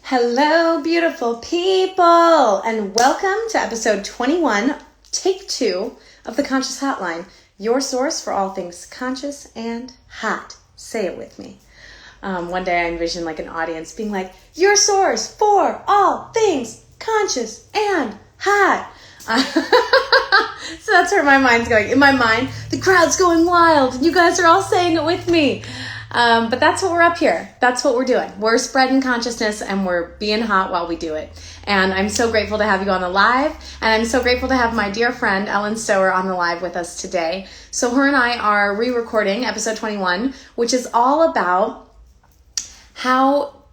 Hello, beautiful people, and welcome to episode 21, take 2 of the Conscious Hotline, your source for all things conscious and hot. Say it with me. One day I envisioned like an audience being like, your source for all things conscious and hot. So that's where my mind's going. In my mind, the crowd's going wild, and you guys are all saying it with me. But that's what we're up here. That's what we're doing. We're spreading consciousness and we're being hot while we do it. And I'm so grateful to have you on the live. And I'm so grateful to have my dear friend, Ellen Stower, on the live with us today. So her and I are re-recording episode 21, which is all about how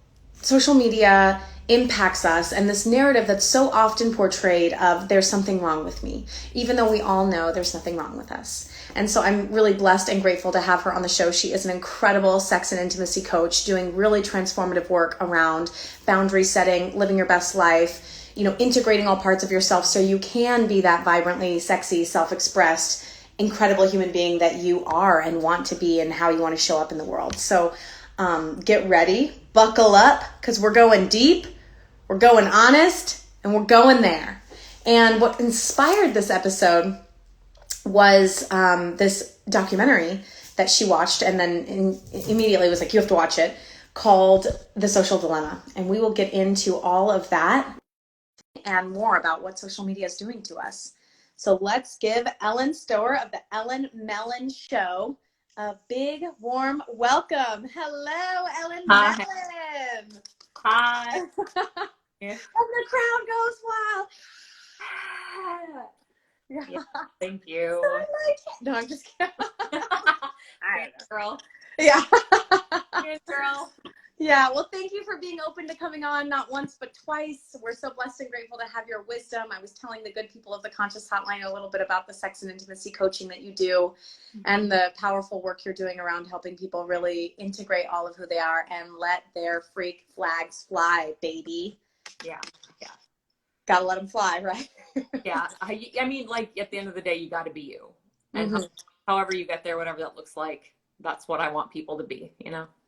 social media impacts us and this narrative that's so often portrayed of there's something wrong with me, even though we all know there's nothing wrong with us. And so I'm really blessed and grateful to have her on the show. She is an incredible sex and intimacy coach doing really transformative work around boundary setting, living your best life, integrating all parts of yourself so you can be that vibrantly sexy, self-expressed, incredible human being that you are and want to be and how you want to show up in the world. So get ready, buckle up, because we're going deep, we're going honest, and we're going there. And what inspired this episode was this documentary that she watched and then immediately was like, you have to watch it, called The Social Dilemma. And we will get into all of that and more about what social media is doing to us. So let's give Ellen Stower of the Melon Show a big, warm welcome. Hello, Ellen Hi. Melon. Hi. And the crowd goes wild. Yeah, thank you. So I like it. No, I'm just kidding. Hi, girl. Yeah. Good girl. Yeah, well, thank you for being open to coming on, not once, but twice. We're so blessed and grateful to have your wisdom. I was telling the good people of the Conscious Hotline a little bit about the sex and intimacy coaching that you do and the powerful work you're doing around helping people really integrate all of who they are and let their freak flags fly, baby. Yeah. Gotta let them fly, right? Yeah. I mean, like, at the end of the day, you got to be you. And however you get there, whatever that looks like, that's what I want people to be,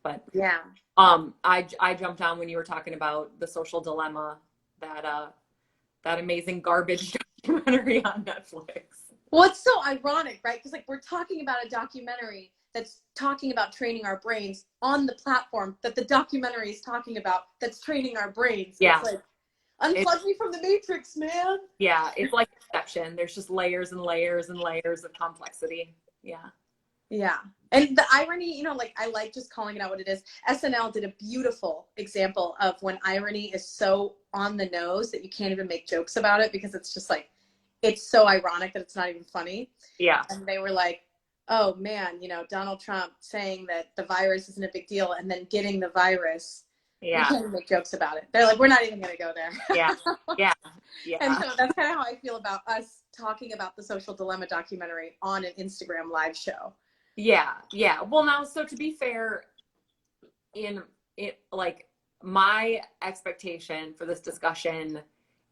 But yeah. I jumped on when you were talking about The Social Dilemma, that amazing garbage documentary on Netflix. Well, it's so ironic, right? Because we're talking about a documentary that's talking about training our brains on the platform that the documentary is talking about that's training our brains. Yeah. It's like, unplug me from the matrix, man. Yeah, it's like Inception. There's just layers and layers and layers of complexity. Yeah. Yeah. And the irony, I like just calling it out what it is. SNL did a beautiful example of when irony is so on the nose that you can't even make jokes about it because it's just like, it's so ironic that it's not even funny. Yeah. And they were like, oh man, Donald Trump saying that the virus isn't a big deal and then getting the virus. Yeah. We can't even make jokes about it. They're like, we're not even going to go there. Yeah. Yeah. And so that's kind of how I feel about us talking about the Social Dilemma documentary on an Instagram live show. Yeah. Yeah. Well, now, so to be fair, my expectation for this discussion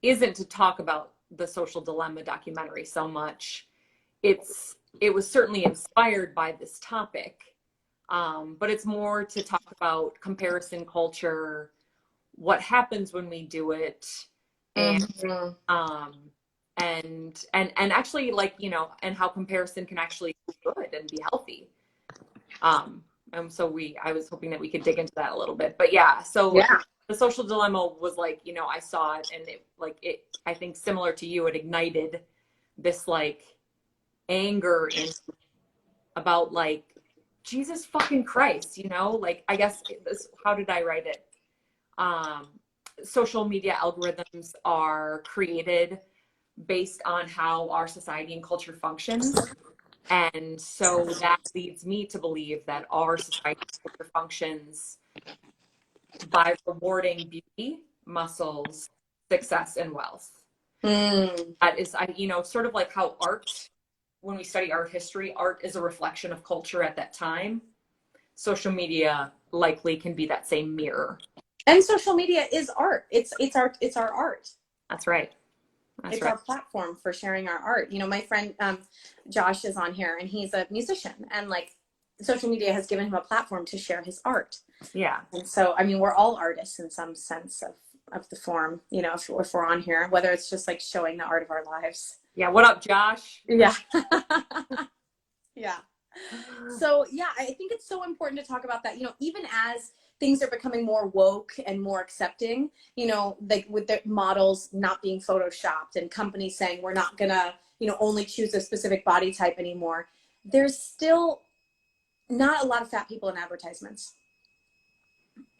isn't to talk about the Social Dilemma documentary so much. It was certainly inspired by this topic. But it's more to talk about comparison culture, what happens when we do it, and and actually, and how comparison can actually be good and be healthy. And so I was hoping that we could dig into that a little bit. But yeah, so the Social Dilemma was I saw it, and I think similar to you, it ignited this anger about Jesus fucking Christ, I guess how did I write it? Social media algorithms are created based on how our society and culture functions. And so that leads me to believe that our society and culture functions by rewarding beauty, muscles, success, and wealth. That is, sort of like how art, when we study art history, art is a reflection of culture at that time. Social media likely can be that same mirror. And social media is art. It's our art. That's right. It's our platform for sharing our art. My friend Josh is on here, and he's a musician, and social media has given him a platform to share his art. Yeah. And so, I mean, we're all artists in some sense of the form, you know, if we're on here, whether it's just like showing the art of our lives. Yeah. What up, Josh? Yeah. Yeah. So yeah, I think it's so important to talk about that, you know, even as things are becoming more woke and more accepting, you know, like with the models not being photoshopped and companies saying we're not gonna, you know, only choose a specific body type anymore, there's still not a lot of fat people in advertisements.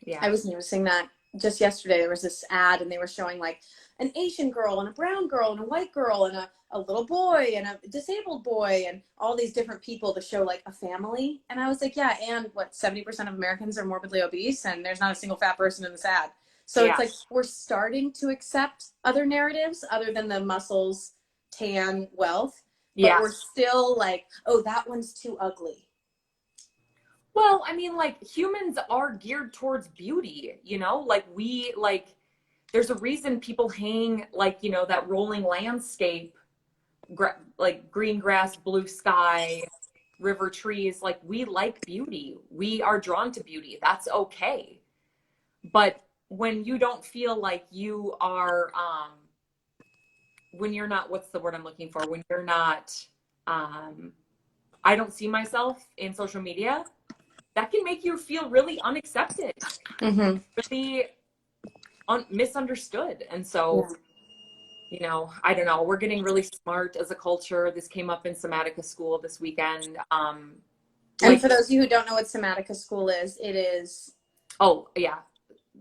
Yeah. I was noticing that just yesterday. There was this ad and they were showing like an Asian girl and a brown girl and a white girl and a little boy and a disabled boy and all these different people to show like a family. And I was like, yeah, and what, 70% of Americans are morbidly obese and there's not a single fat person in this ad. So Yeah. it's like we're starting to accept other narratives other than the muscles, tan, wealth. But we're still like, oh, that one's too ugly. Well, I mean, like humans are geared towards beauty, you know, like there's a reason people hang like, you know, that rolling landscape, like green grass, blue sky, river trees. Like we like beauty. We are drawn to beauty. That's okay. But when you don't feel like you are, when you're not, what's the word I'm looking for? When you're not, I don't see myself in social media, that can make you feel really unaccepted, really misunderstood. And so, you know, I don't know, we're getting really smart as a culture. This came up in Somatica school this weekend. And for those of you who don't know what Somatica school is, it is. Oh, yeah.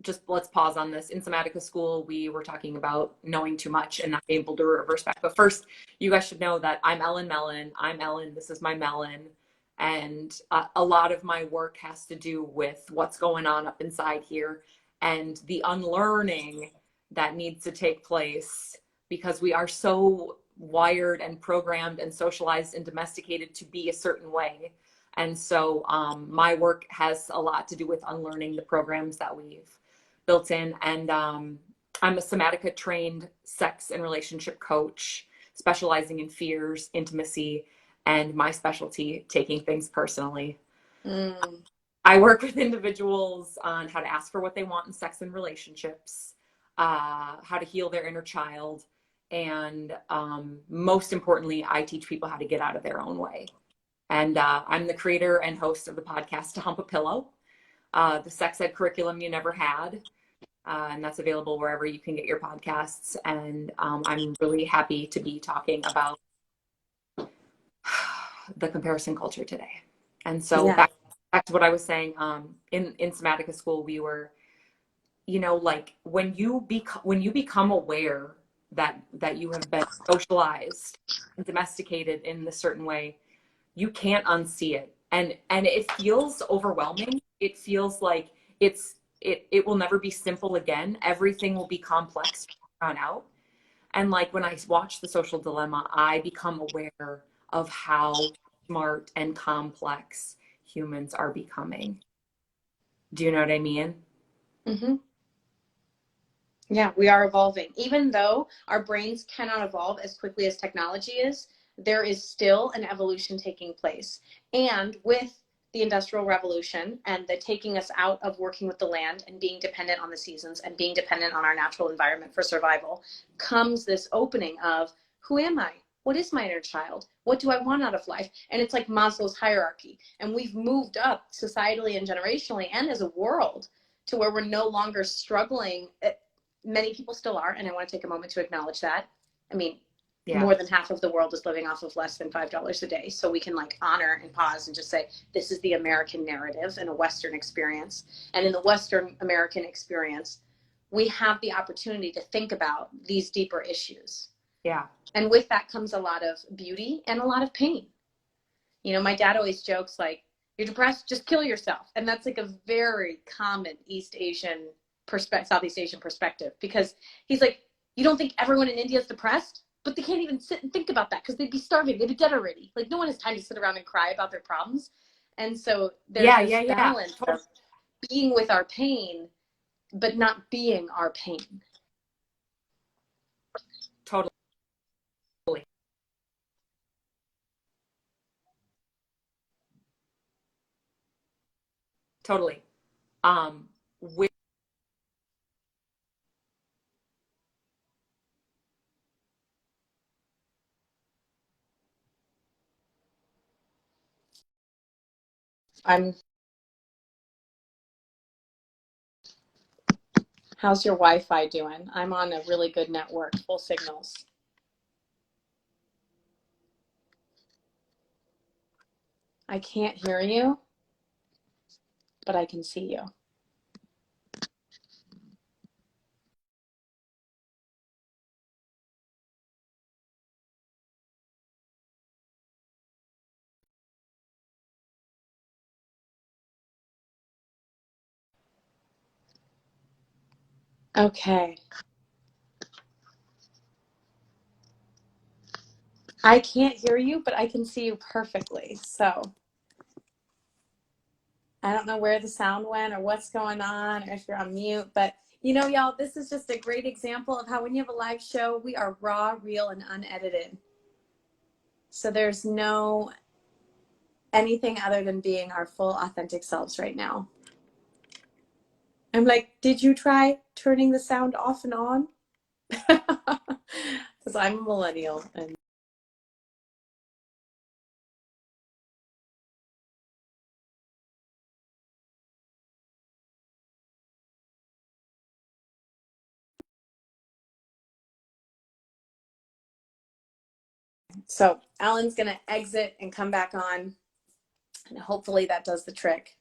Just let's pause on this. In Somatica school, we were talking about knowing too much and not being able to reverse back. But first, you guys should know that I'm Ellen Melon. I'm Ellen. This is my melon. And a lot of my work has to do with what's going on up inside here and the unlearning that needs to take place because we are so wired and programmed and socialized and domesticated to be a certain way. And so my work has a lot to do with unlearning the programs that we've built in. And I'm a Somatica trained sex and relationship coach, specializing in fears, intimacy, and my specialty, taking things personally. I work with individuals on how to ask for what they want in sex and relationships, how to heal their inner child, and most importantly, I teach people how to get out of their own way. And I'm the creator and host of the podcast To Hump a Pillow, the sex ed curriculum you never had. And that's available wherever you can get your podcasts. And I'm really happy to be talking about the comparison culture today. And so back to what I was saying, in Somatica school, we were, you know, like when you become aware that you have been socialized and domesticated in a certain way, you can't unsee it. And it feels overwhelming. It feels like it will never be simple again. Everything will be complex on out. And like when I watch The Social Dilemma, I become aware of how smart and complex humans are becoming. Do you know what I mean? Mm-hmm. Yeah, we are evolving. Even though our brains cannot evolve as quickly as technology is, there is still an evolution taking place. And with the Industrial Revolution and the taking us out of working with the land and being dependent on the seasons and being dependent on our natural environment for survival, comes this opening of who am I? What is my inner child? What do I want out of life? And it's like Maslow's hierarchy. And we've moved up societally and generationally and as a world to where we're no longer struggling. Many people still are, and I want to take a moment to acknowledge that. I mean, more than half of the world is living off of less than $5 a day. So we can like honor and pause and just say, this is the American narrative and a Western experience. And in the Western American experience, we have the opportunity to think about these deeper issues. Yeah. And with that comes a lot of beauty and a lot of pain. You know, my dad always jokes like, you're depressed, just kill yourself. And that's like a very common East Asian Southeast Asian perspective, because he's like, you don't think everyone in India is depressed? But they can't even sit and think about that because they'd be starving. They'd be dead already. Like no one has time to sit around and cry about their problems. And so there's this balance of being with our pain, but not being our pain. Totally. Totally. With How's your Wi-Fi doing? I'm on a really good network, full signals. I can't hear you, but I can see you. Okay. I can't hear you, but I can see you perfectly. So I don't know where the sound went or what's going on or if you're on mute, but y'all, this is just a great example of how when you have a live show, we are raw, real, and unedited. So there's no anything other than being our full authentic selves right now. I'm like, did you try turning the sound off and on? Because I'm a millennial and so Alan's gonna exit and come back on, and hopefully that does the trick.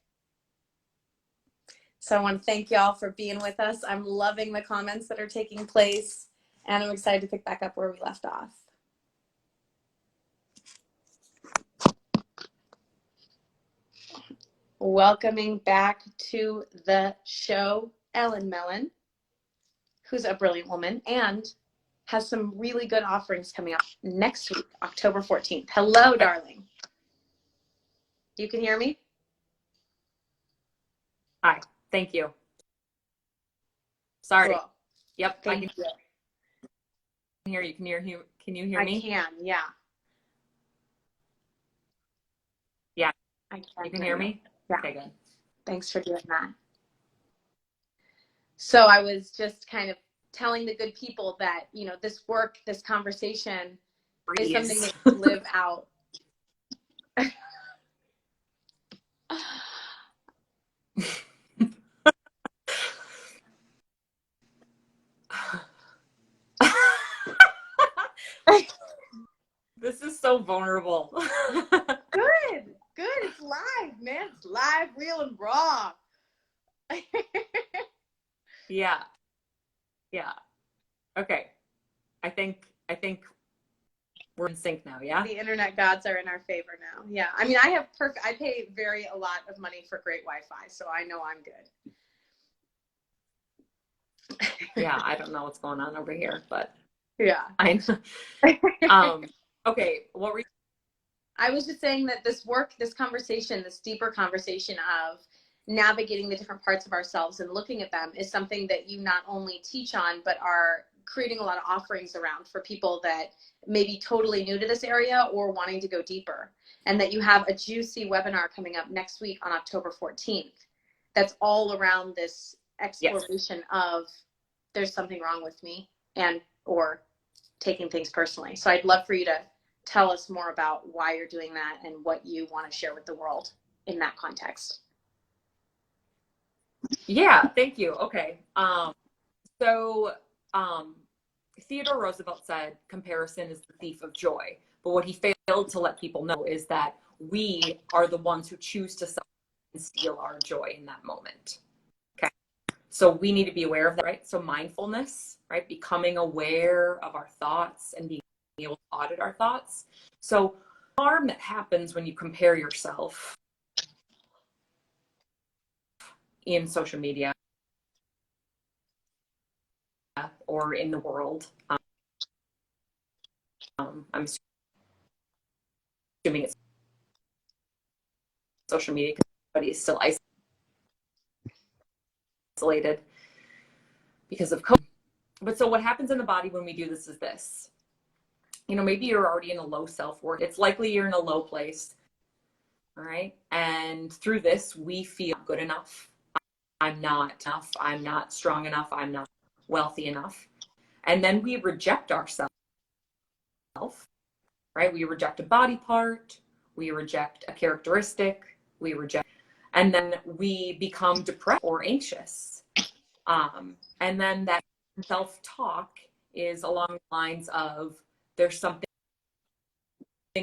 So I want to thank y'all for being with us. I'm loving the comments that are taking place, and I'm excited to pick back up where we left off. Welcoming back to the show, Ellen Melon, who's a brilliant woman and has some really good offerings coming up next week, October 14th. Hello, darling. You can hear me? Hi, thank you. Sorry. Cool. Yep, Thank you. Hear you. Can you hear me? I can, yeah. Yeah. I can. You can hear me? Yeah. Okay, good. Thanks for doing that. So I was just kind of telling the good people that, this work, this conversation is something that you live out. This is so vulnerable. Good. It's live, man. It's live, real, and raw. Yeah. Okay. I think we're in sync now, yeah? The internet gods are in our favor now. Yeah. I mean, I pay a lot of money for great Wi-Fi, so I know I'm good. Yeah, I don't know what's going on over here, but yeah. I know. Okay, what were you? I was just saying that this conversation, this deeper conversation of navigating the different parts of ourselves and looking at them is something that you not only teach on, but are creating a lot of offerings around for people that may be totally new to this area or wanting to go deeper. And that you have a juicy webinar coming up next week on October 14th. That's all around this exploration of there's something wrong with me or taking things personally. So I'd love for you to tell us more about why you're doing that and what you want to share with the world in that context. Yeah, thank you. Okay. Theodore Roosevelt said comparison is the thief of joy. But what he failed to let people know is that we are the ones who choose to steal our joy in that moment. Okay. So we need to be aware of that, right? So mindfulness, right? Becoming aware of our thoughts and being able to audit our thoughts. So harm that happens when you compare yourself in social media or in the world. I'm assuming it's social media because everybody is still isolated because of COVID. But so what happens in the body when we do this is this. Maybe you're already in a low self-worth. It's likely you're in a low place. All right. And through this, we feel good enough. I'm not enough. I'm not strong enough. I'm not wealthy enough. And then we reject ourselves, right? We reject a body part. We reject a characteristic. We reject, and then we become depressed or anxious. And then that self-talk is along the lines of, there's something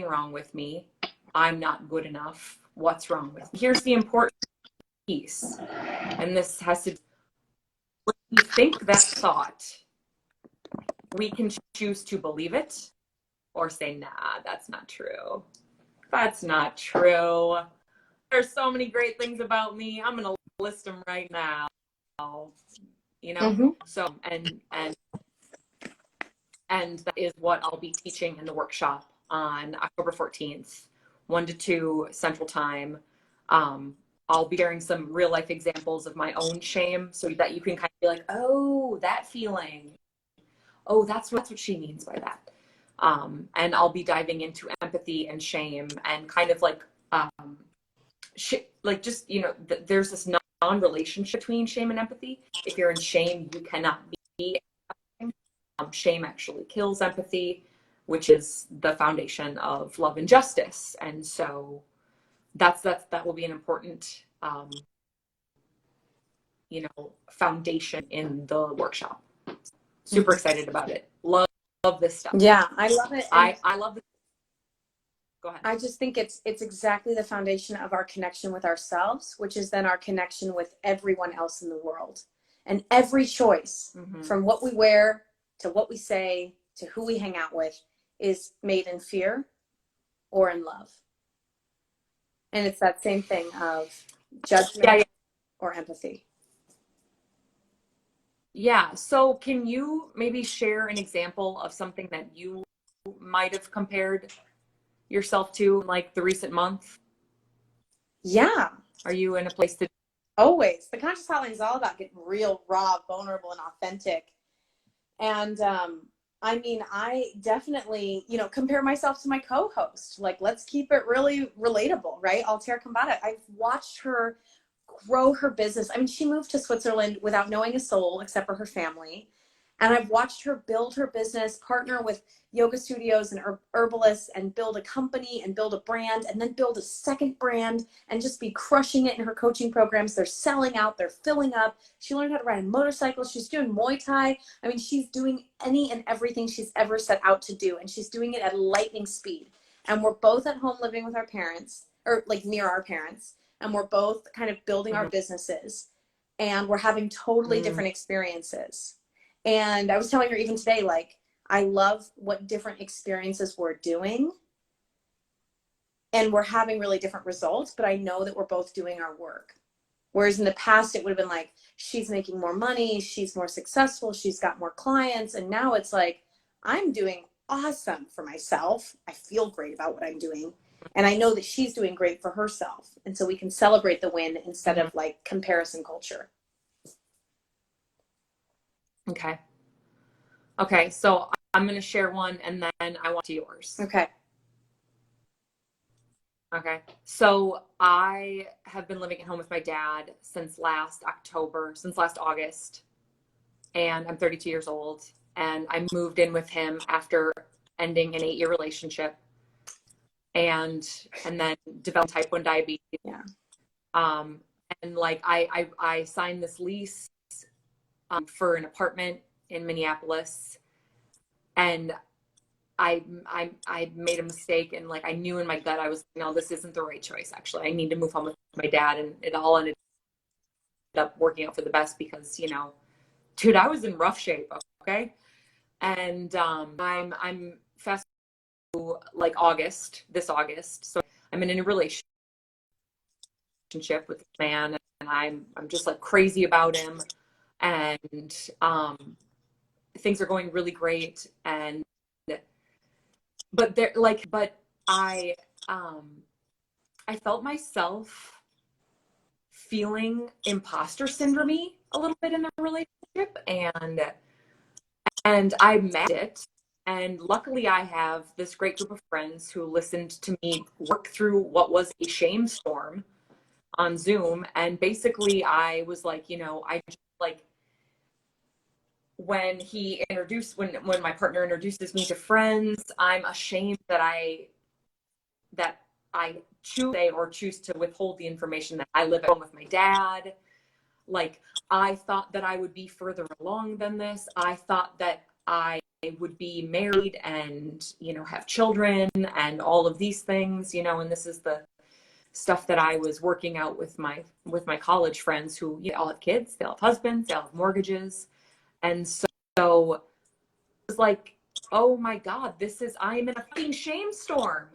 wrong with me. I'm not good enough. What's wrong with me? Here's the important piece. And this has to, when we think that thought, we can choose to believe it or say, nah, that's not true. That's not true. There's so many great things about me. I'm going to list them right now. You know? Mm-hmm. So, and that is what I'll be teaching in the workshop on October 14th, 1 to 2 Central Time. I'll be sharing some real life examples of my own shame so that you can kind of be like, oh, that feeling. Oh, that's what she means by that. And I'll be diving into empathy and shame and kind of like, like just, you know, there's this non-relationship between shame and empathy. If you're in shame, you cannot be. Shame actually kills empathy, which is the foundation of love and justice. And so that will be an important, you know, foundation in the workshop. Super excited about it. Love this stuff. Yeah, I love it. And I love this. Go ahead. I just think it's exactly the foundation of our connection with ourselves, which is then our connection with everyone else in the world. And every choice, from what we wear to what we say to who we hang out with, is made in fear or in love. And it's that same thing of judgment or empathy. Yeah. So can you maybe share an example of something that you might have compared yourself to in like the recent month? Yeah. Are you in a place to? Always. The Conscious Hotline is all about getting real, raw, vulnerable, and authentic. And I mean, I definitely, you know, compare myself to my co-host. Like, let's keep it really relatable, right? Altair Kambata. I've watched her grow her business. I mean, she moved to Switzerland without knowing a soul except for her family. And I've watched her build her business, partner with yoga studios and herbalists, and build a company and build a brand, and then build a second brand and just be crushing it in her coaching programs. They're selling out. They're filling up. She learned how to ride a motorcycle. She's doing Muay Thai. I mean, she's doing any and everything she's ever set out to do. And she's doing it at lightning speed. And we're both at home living with our parents, or like near our parents. And we're both kind of building our businesses. And we're having totally different experiences. And I was telling her even today, like, I love what different experiences we're doing. And we're having really different results, but I know that we're both doing our work. Whereas in the past, it would have been like, she's making more money, she's more successful, she's got more clients. And now it's like, I'm doing awesome for myself. I feel great about what I'm doing. And I know that she's doing great for herself. And so we can celebrate the win instead of like comparison culture. Okay. Okay. So I'm going to share one and then I want to yours. Okay. Okay. So I have been living at home with my dad since last August, and I'm 32 years old. And I moved in with him after ending an 8-year relationship, and then developed type 1 diabetes. Yeah. And like I signed this lease for an apartment in Minneapolis, and I made a mistake, and like I knew in my gut I was, no, this isn't the right choice. Actually, I need to move home with my dad, and it all ended up working out for the best because, you know, dude, I was in rough shape. Okay, and I'm fast to like this August, so I'm in a relationship with a man, and I'm just like crazy about him, and things are going really great, and but I felt myself feeling imposter syndrome a little bit in the relationship, and I met it, And luckily, I have this great group of friends who listened to me work through what was a shame storm on Zoom. And basically, I was like, I just like when my partner introduces me to friends, I'm ashamed that I choose to withhold the information that I live at home with my dad. Like, I thought that I would be further along than this. I thought that I would be married and, have children and all of these things, and this is the stuff that I was working out with my college friends who all have kids, they all have husbands, they all have mortgages. And so it was like, oh my God, I'm in a fucking shame storm.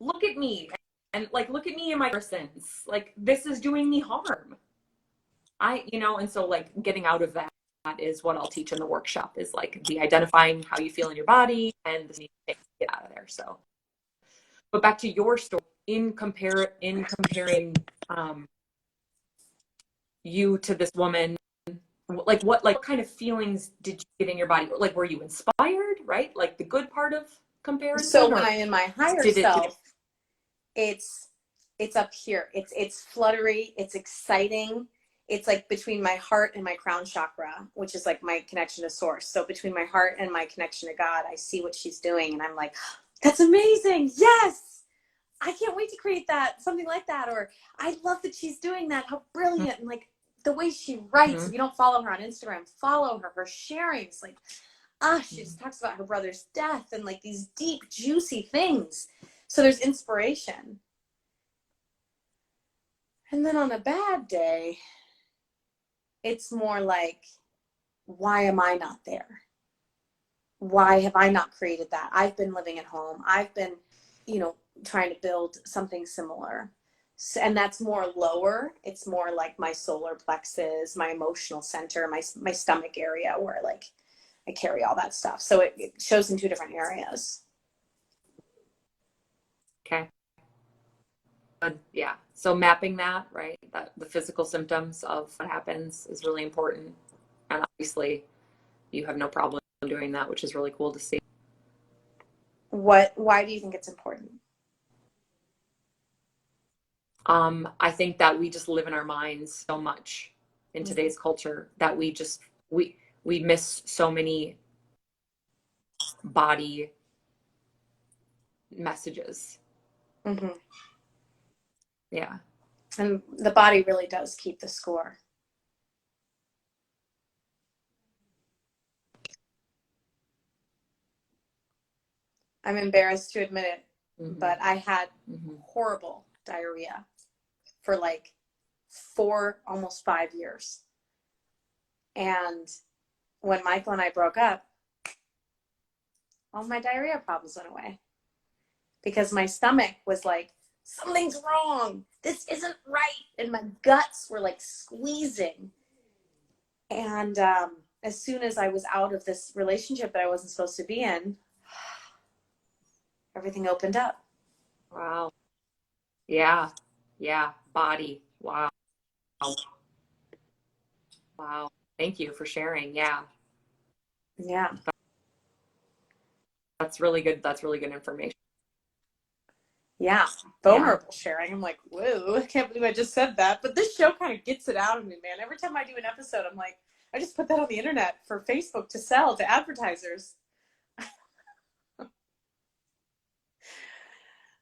Look at me. And like, look at me in my persons. Like, this is doing me harm. And so like getting out of that is what I'll teach in the workshop, is like the identifying how you feel in your body and the need to get out of there. So, but back to your story, in comparing you to this woman, like what kind of feelings did you get in your body? Like, were you inspired, right? Like the good part of comparison? So when I'm in my higher self, it's up here. It's fluttery. It's exciting. It's like between my heart and my crown chakra, which is like my connection to source. So between my heart and my connection to God, I see what she's doing and I'm like, that's amazing. Yes. I can't wait to create that, something like that. Or I love that she's doing that. How brilliant. Mm-hmm. And like the way she writes, if you don't follow her on Instagram, follow her. Her sharings, like, she just talks about her brother's death and like these deep, juicy things. So there's inspiration. And then on a bad day, it's more like, why am I not there? Why have I not created that? I've been living at home. I've been, trying to build something similar. So, and that's more lower. It's more like my solar plexus, my emotional center, my stomach area where like I carry all that stuff. So it shows in two different areas. Okay. Yeah. So mapping that, right? The physical symptoms of what happens is really important. And obviously you have no problem doing that, which is really cool to see. Why do you think it's important? I think that we just live in our minds so much in today's culture that we miss so many body messages. Mm-hmm. Yeah. And the body really does keep the score. I'm embarrassed to admit it, but I had horrible diarrhea for like 4, almost 5 years. And when Michael and I broke up, all my diarrhea problems went away because my stomach was like, something's wrong. This isn't right. And my guts were like squeezing. And as soon as I was out of this relationship that I wasn't supposed to be in, everything opened up. Wow. Yeah. Yeah. Body. Wow. Wow. Thank you for sharing. Yeah. Yeah. That's really good. That's really good information. Yeah. Vulnerable sharing. I'm like, whoa, I can't believe I just said that. But this show kind of gets it out of me, man. Every time I do an episode, I'm like, I just put that on the internet for Facebook to sell to advertisers.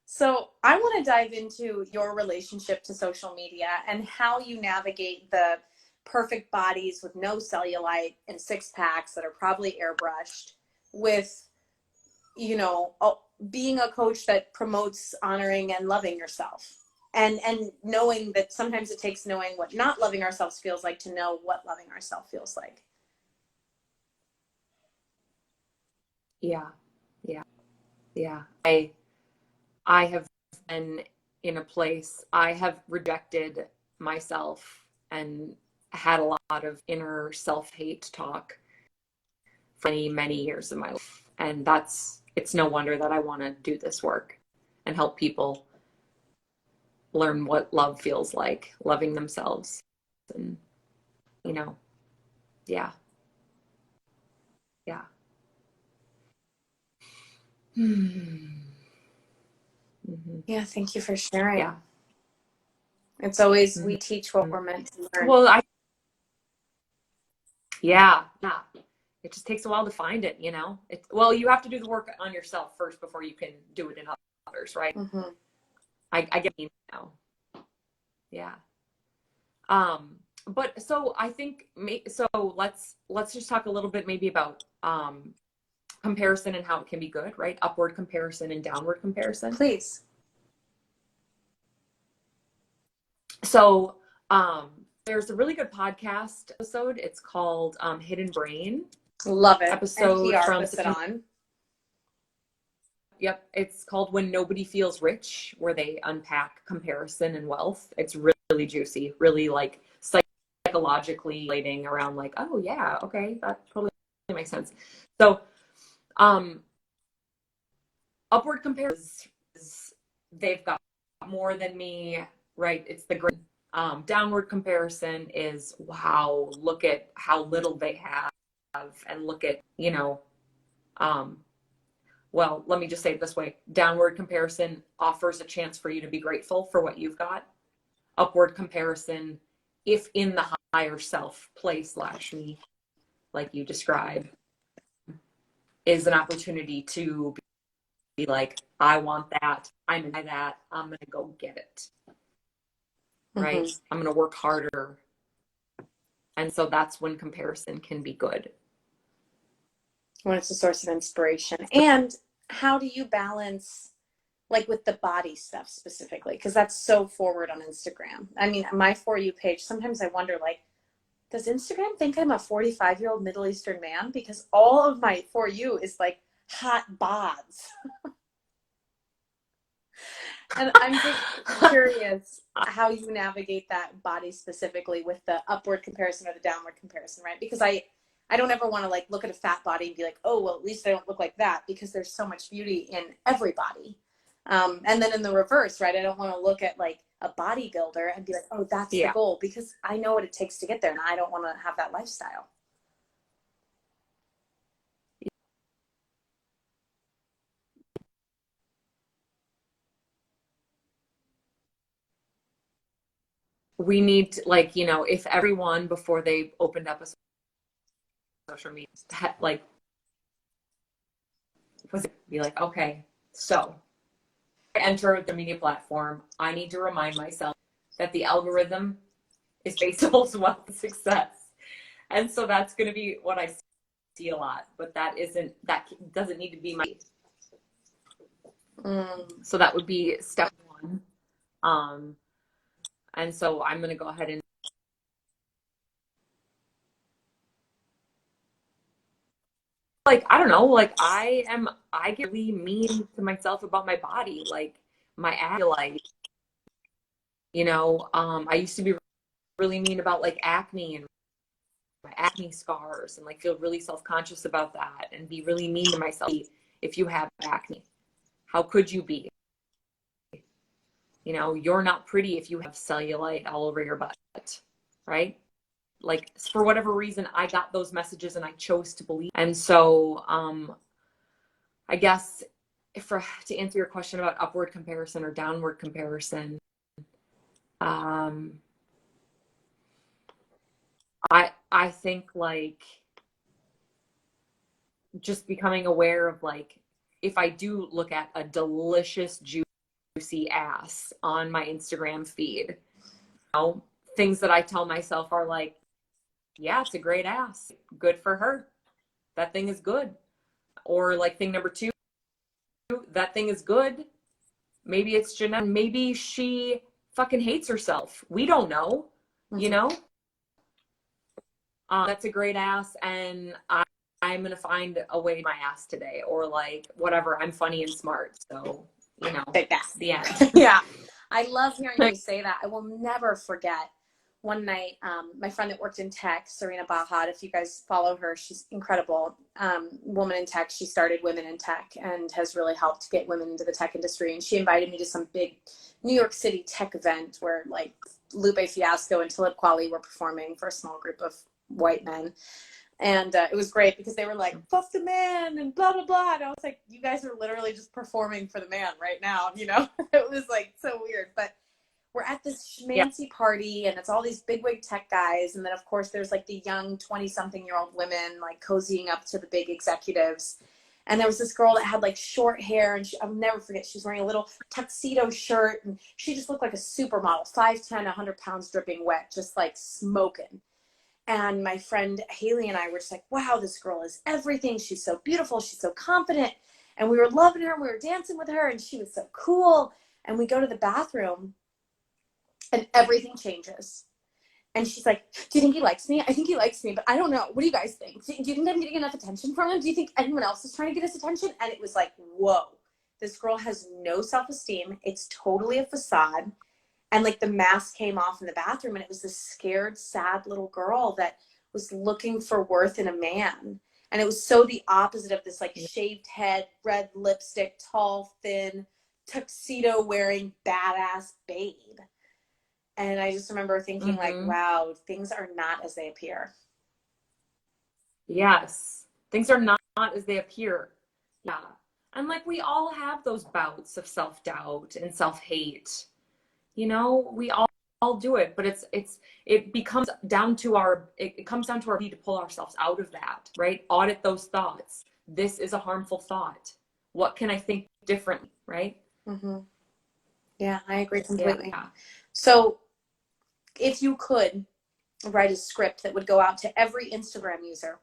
So I want to dive into your relationship to social media and how you navigate the perfect bodies with no cellulite and 6-packs that are probably airbrushed with, being a coach that promotes honoring and loving yourself. And knowing that sometimes it takes knowing what not loving ourselves feels like to know what loving ourselves feels like. Yeah. Yeah. Yeah. I have been in a place, I have rejected myself and had a lot of inner self-hate talk for many, many years of my life. And it's no wonder that I want to do this work and help people learn what love feels like, loving themselves. And, yeah. Yeah. Mm-hmm. Yeah, thank you for sharing. Yeah. It's always, Mm-hmm. we teach what we're meant to learn. Well, yeah. It just takes a while to find it, you know? Well, you have to do the work on yourself first before you can do it in others, right? Mm-hmm. I get you now. Yeah. But so I think, so let's just talk a little bit maybe about comparison and how it can be good, right? Upward comparison and downward comparison. Please. So there's a really good podcast episode. It's called Hidden Brain. Love it. Episode NPR from puts it on. Yep, it's called When Nobody Feels Rich, where they unpack comparison and wealth. It's really, really juicy, really like psychologically relating around like, oh yeah, okay, that totally makes sense. So upward comparison is they've got more than me, right? It's the great. Downward comparison is, wow, look at how little they have, and look at, you know, well, let me just say it this way. Downward comparison offers a chance for you to be grateful for what you've got. Upward comparison, if in the higher self place /me, like you describe, is an opportunity to be like, I want that, I'm in that, I'm gonna go get it. Right? Mm-hmm. I'm gonna work harder. And so that's when comparison can be good. When it's a source of inspiration. And how do you balance, like with the body stuff specifically? Because that's so forward on Instagram. I mean, my For You page, sometimes I wonder, like, does Instagram think I'm a 45-year-old Middle Eastern man? Because all of my For You is like hot bods. And I'm just curious how you navigate that body specifically with the upward comparison or the downward comparison, right? Because I don't ever want to like look at a fat body and be like, oh, well, at least I don't look like that, because there's so much beauty in everybody. And then in the reverse, right? I don't want to look at like a bodybuilder and be like, oh, that's the goal, because I know what it takes to get there and I don't want to have that lifestyle. We need to, like, you know, if everyone before they opened up a social media like was be like, okay, so I enter the media platform, I need to remind myself that the algorithm is based on wealth and success. And so that's going to be what I see a lot, but that doesn't need to be my so that would be step one. And so I'm going to go ahead and like, I don't know, like I get really mean to myself about my body, like my cellulite, you know. I used to be really mean about like acne and my acne scars, and like feel really self-conscious about that and be really mean to myself. If you have acne, how could you be? You know, you're not pretty if you have cellulite all over your butt, right? Like, for whatever reason, I got those messages and I chose to believe. And so I guess to answer your question about upward comparison or downward comparison, I think like just becoming aware of like, if I do look at a delicious, juicy ass on my Instagram feed, you know, things that I tell myself are like, yeah, it's a great ass. Good for her. That thing is good. Or like thing number two, that thing is good. Maybe it's Jeanette. Maybe she fucking hates herself. We don't know, you know? That's a great ass, and I'm going to find a way to my ass today. Or like, whatever, I'm funny and smart. So, you know, Like that. the end. Yeah. I love hearing you say that. I will never forget one night, my friend that worked in tech, Serena Bahad, if you guys follow her, she's incredible, woman in tech. She started Women in Tech and has really helped get women into the tech industry. And she invited me to some big New York City tech event where like Lupe Fiasco and Talib Kweli were performing for a small group of white men. And it was great because they were like, fuck the man and blah, blah, blah. And I was like, you guys are literally just performing for the man right now, you know? It was like so weird. But we're at this schmancy party and it's all these bigwig tech guys. And then, of course, there's like the young 20-something-year-old women like cozying up to the big executives. And there was this girl that had like short hair, and I'll never forget, she was wearing a little tuxedo shirt, and she just looked like a supermodel, 5'10", 100 pounds dripping wet, just like smoking. And my friend Haley and I were just like, wow, this girl is everything. She's so beautiful. She's so confident. And we were loving her and we were dancing with her and she was so cool. And we go to the bathroom and everything changes. And she's like, do you think he likes me? I think he likes me, but I don't know. What do you guys think? Do you think I'm getting enough attention from him? Do you think anyone else is trying to get his attention? And it was like, whoa, this girl has no self-esteem. It's totally a facade. And like the mask came off in the bathroom and it was this scared, sad little girl that was looking for worth in a man. And it was so the opposite of this like shaved head, red lipstick, tall, thin, tuxedo wearing badass babe. And I just remember thinking like, wow, things are not as they appear. Yes. Things are not as they appear. Yeah. And like we all have those bouts of self-doubt and self-hate. You know, we all do it, but it comes down to our need to pull ourselves out of that, right? Audit those thoughts. This is a harmful thought. What can I think differently, right? Mm-hmm. Yeah, I agree completely. Yeah. So if you could write a script that would go out to every Instagram user,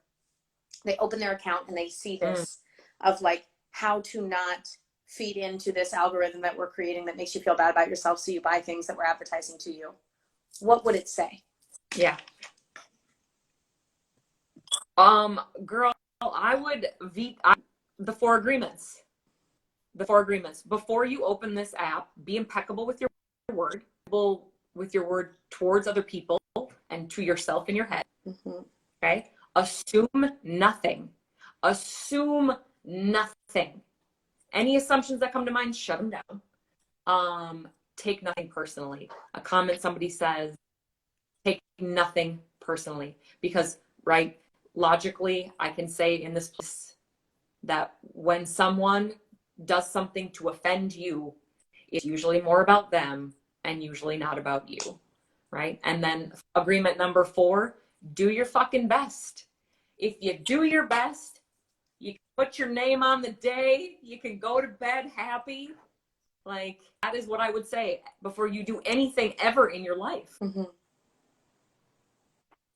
they open their account and they see this of like how to not feed into this algorithm that we're creating that makes you feel bad about yourself so you buy things that we're advertising to you, what would it say? Yeah. Girl, I would the 4 agreements. The 4 agreements. Before you open this app, be impeccable with your word, with your word towards other people and to yourself in your head. Okay? Assume nothing. Assume nothing. Any assumptions that come to mind, shut them down. Take nothing personally. A comment somebody says, take nothing personally. Because, right, logically, I can say in this place that when someone does something to offend you, it's usually more about them and usually not about you, right? And then agreement number 4, do your fucking best. If you do your best, you can put your name on the day, you can go to bed happy. Like, that is what I would say before you do anything ever in your life.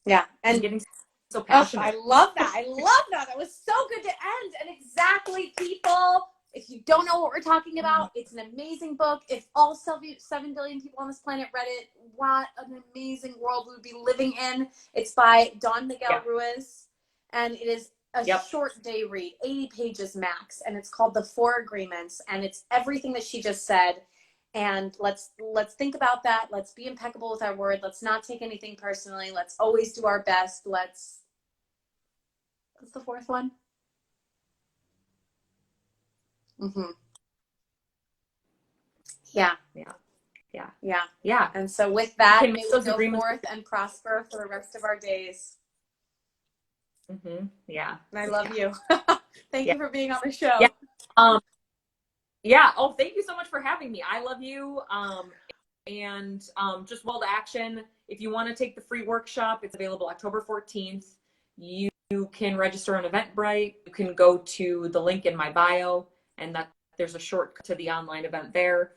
Yeah. And I'm getting so passionate. I love that. I love that. That was so good to end. And exactly, people, if you don't know what we're talking about, it's an amazing book. If all 7 billion people on this planet read it, what an amazing world we would be living in. It's by Don Miguel Ruiz. And it is a short day read, 80 pages max. And it's called The 4 Agreements. And it's everything that she just said. And let's think about that. Let's be impeccable with our word. Let's not take anything personally. Let's always do our best. What's the 4th one? Yeah. And so with that, may we go forth and prosper for the rest of our days. Yeah. And I love you. Thank you for being on the show. Yeah. Oh, thank you so much for having me. I love you. And just call to action. If you want to take the free workshop, it's available October 14th. You can register on Eventbrite. You can go to the link in my bio, and that there's a shortcut to the online event there.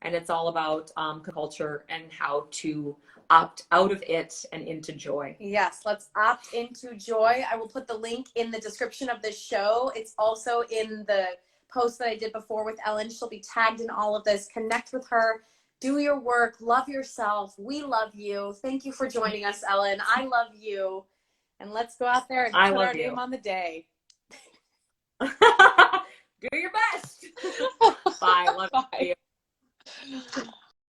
And it's all about culture and how to opt out of it and into joy. Yes, let's opt into joy. I will put the link in the description of this show. It's also in the post that I did before with Ellen. She'll be tagged in all of this. Connect with her. Do your work. Love yourself. We love you. Thank you for joining us, Ellen. I love you. And let's go out there and put our name on the day.